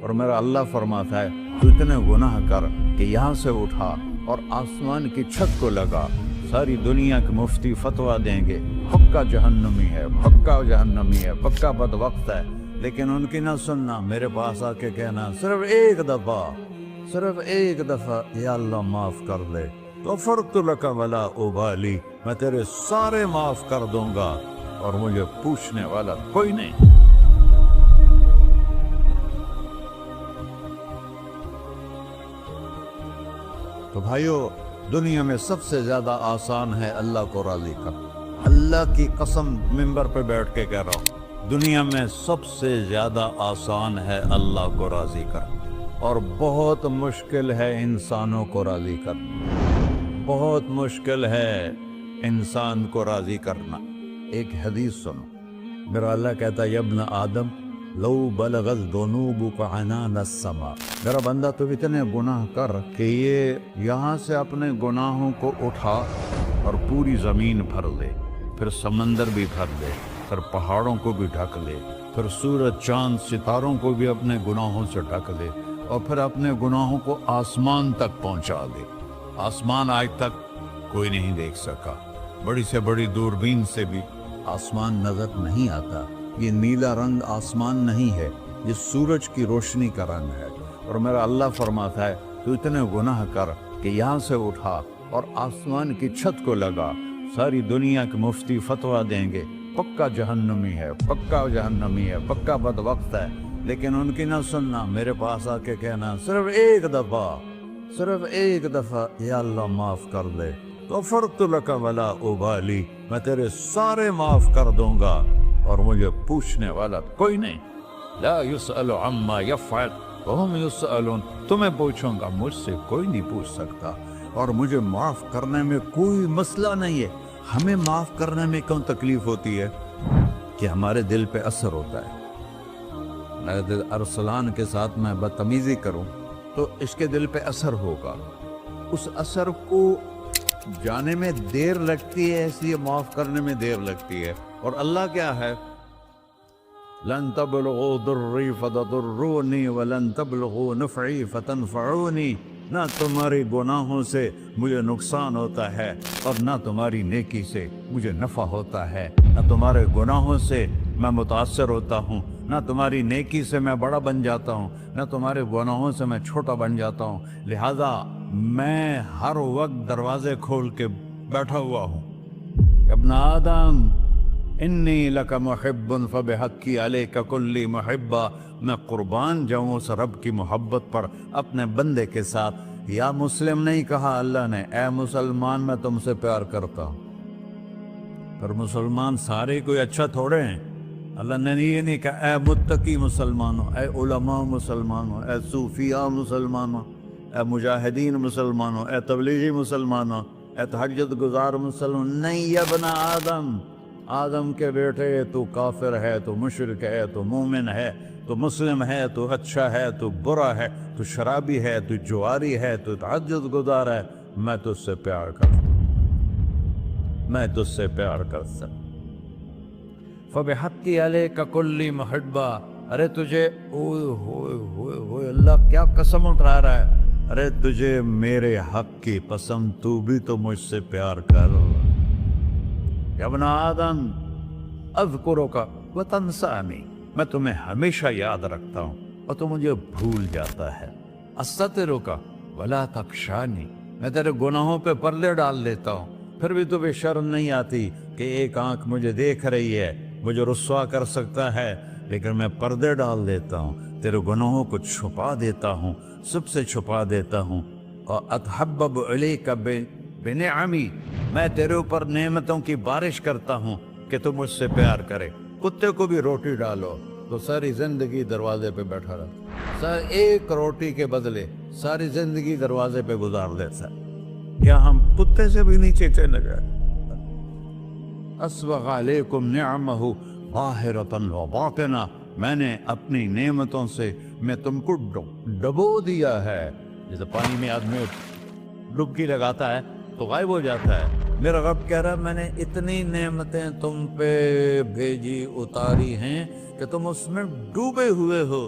اور میرا اللہ فرماتا ہے تو اتنے گناہ کر کہ یہاں سے اٹھا اور آسمان کی چھت کو لگا، ساری دنیا کے مفتی فتویٰ دیں گے پکا جہنمی ہے، پکا جہنمی ہے، پکا بدبخت ہے، لیکن ان کی نہ سننا، میرے پاس آ کے کہنا صرف ایک دفعہ یا اللہ معاف کر دے، غفرت لک ولا ابالی، میں تیرے سارے معاف کر دوں گا اور مجھے پوچھنے والا کوئی نہیں۔ تو بھائیو، دنیا میں سب سے زیادہ آسان ہے اللہ کو راضی کرنا، اللہ کی قسم ممبر پہ بیٹھ کے کہہ رہا ہوں، دنیا میں سب سے زیادہ آسان ہے اللہ کو راضی کرنا، اور بہت مشکل ہے انسانوں کو راضی کرنا، بہت مشکل ہے انسان کو راضی کرنا۔ ایک حدیث سنو، میرا اللہ کہتا ہے یا ابن آدم لو بلغت ذنوبک عنان السماء، میرا بندہ تو اتنے گناہ کر کہ یہ یہاں سے اپنے گناہوں کو اٹھا اور پوری زمین بھر لے، پھر سمندر بھی بھر لے، پھر پہاڑوں کو بھی ڈھک لے، پھر سورج چاند ستاروں کو بھی اپنے گناہوں سے ڈھک لے، اور پھر اپنے گناہوں کو آسمان تک پہنچا دے۔ آسمان آج تک کوئی نہیں دیکھ سکا، بڑی سے بڑی دوربین سے بھی آسمان نظر نہیں آتا، یہ نیلا رنگ آسمان نہیں ہے، یہ سورج کی روشنی کا رنگ ہے۔ اور میرا اللہ فرماتا ہے تو اتنے گناہ کر کہ یہاں سے اٹھا اور آسمان کی چھت کو لگا، ساری دنیا کے مفتی فتویٰ دیں گے پکا جہنمی ہے، پکا جہنمی ہے، پکا بدبخت ہے، لیکن ان کی نہ سننا، میرے پاس آ کے کہنا صرف ایک دفعہ یا اللہ معاف کر دے، غفرت لک ولا ابالی، میں تیرے سارے معاف کر دوں گا اور مجھے پوچھنے والا کوئی نہیں۔ لا يسأل عما يفعل وهم يسألون، تمہیں پوچھوں گا، مجھ سے کوئی نہیں پوچھ سکتا، اور مجھے معاف کرنے میں کوئی مسئلہ نہیں ہے۔ ہمیں معاف کرنے میں کیوں تکلیف ہوتی ہے؟ کہ ہمارے دل پہ اثر ہوتا ہے۔ اگر ارسلان کے ساتھ میں بدتمیزی کروں تو اس کے دل پہ اثر ہوگا، اس اثر کو جانے میں دیر لگتی ہے، اس لیے معاف کرنے میں دیر لگتی ہے۔ اور اللہ کیا ہے؟ لن تبلغوا ضري فتضروني ولن تبلغوا نفعي فتنفعوني، نہ تمہاری گناہوں سے مجھے نقصان ہوتا ہے اور نہ تمہاری نیکی سے مجھے نفع ہوتا ہے، نہ تمہارے گناہوں سے میں متاثر ہوتا ہوں، نہ تمہاری نیکی سے میں بڑا بن جاتا ہوں، نہ تمہارے گناہوں سے میں چھوٹا بن جاتا ہوں، لہذا میں ہر وقت دروازے کھول کے بیٹھا ہوا ہوں۔ ابن آدم انی لک محب فبحقی علیک کلی محبہ، میں قربان جاؤں اس رب کی محبت پر اپنے بندے کے ساتھ۔ یا مسلم نہیں کہا اللہ نے، اے مسلمان میں تم سے پیار کرتا ہوں۔ پر مسلمان سارے کوئی اچھا تھوڑے ہیں، اللہ نے یہ نہیں کہا اے متقی مسلمانوں، اے علماء مسلمانوں، اے صوفیاء مسلمانوں، اے مجاہدین مسلمانوں، اے تبلیغی مسلمانوں، اے تہجد گزار مسلمان، نہیں یا ابن آدم، آدم کے بیٹے، تو کافر ہے، تو مشرک ہے، تو مومن ہے، تو مسلم ہے، تو اچھا ہے، تو برا ہے، تو شرابی ہے، تو جواری ہے، تو تہجد گزار ہے، میں تجھ سے پیار کرتا ہوں، میں تجھ سے پیار کرتا ہوں۔ فبحقی علیک کلی محبہ، ارے تجھے اوئے اللہ کیا قسم اٹھا رہا ہے، ارے تجھے میرے حق کی قسم، تو بھی تو مجھ سے پیار کر۔ یا ابن آدم اذکرک وتنسانی، میں تمہیں ہمیشہ یاد رکھتا ہوں اور تو مجھے بھول جاتا ہے۔ استترک ولا تخشانی، میں تیرے گناہوں پہ پردے ڈال دیتا ہوں، پھر بھی تمہیں شرم نہیں آتی کہ ایک آنکھ مجھے دیکھ رہی ہے، مجھے رسوا کر سکتا ہے، لیکن میں پردے ڈال دیتا ہوں، تیرے گناہوں کو چھپا دیتا ہوں، سب سے چھپا دیتا ہوں۔ اور اتحبب علیک بنعمی، میں تیرے اوپر نعمتوں کی بارش کرتا ہوں کہ تو مجھ سے پیار کرے۔ کتے کو بھی روٹی ڈالو تو ساری زندگی دروازے پہ بیٹھا رہتا، ایک روٹی کے بدلے ساری زندگی دروازے پہ گزار دیتا ہے۔ کیا ہم کتے سے بھی نیچے چلے گئے؟ اسبغ علیکم نعمہ ظاہرۃ و باطنہ، میں نے اپنی نعمتوں سے میں تم کو ڈبو دیا ہے، جیسے پانی میں آدمی ڈبکی لگاتا ہے تو غائب ہو جاتا ہے۔ میرا رب کہہ رہا ہے میں نے اتنی نعمتیں تم پہ بھیجی، اتاری ہیں کہ تم اس میں ڈوبے ہوئے ہو،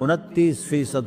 29%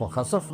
فخسف